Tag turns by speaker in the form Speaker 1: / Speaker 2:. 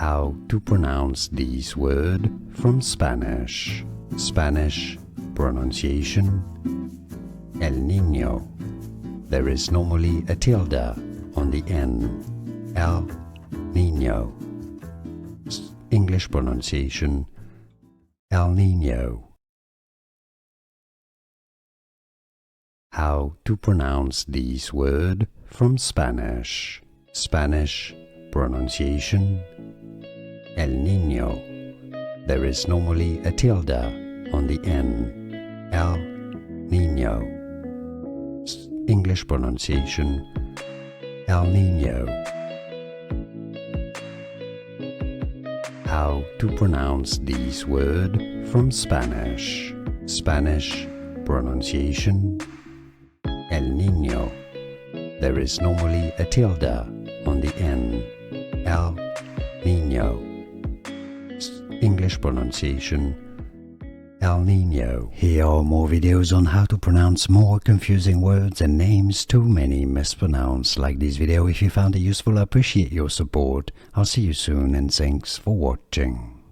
Speaker 1: How to pronounce this word from Spanish. Spanish pronunciation. El Nino. There is normally a tilde on the N. El Nino. English pronunciation. El Nino. How to pronounce this word from Spanish. Spanish pronunciation. El Nino. There is normally a tilde on the N. El Nino. English pronunciation. El Nino. How to pronounce this word from Spanish. Spanish pronunciation. El Nino. There is normally a tilde on the N. El Nino. English pronunciation. El Nino. Here are more videos on how to pronounce more confusing words and names too many mispronounced. Like this video if you found it useful. I appreciate your support. I'll see you soon and thanks for watching.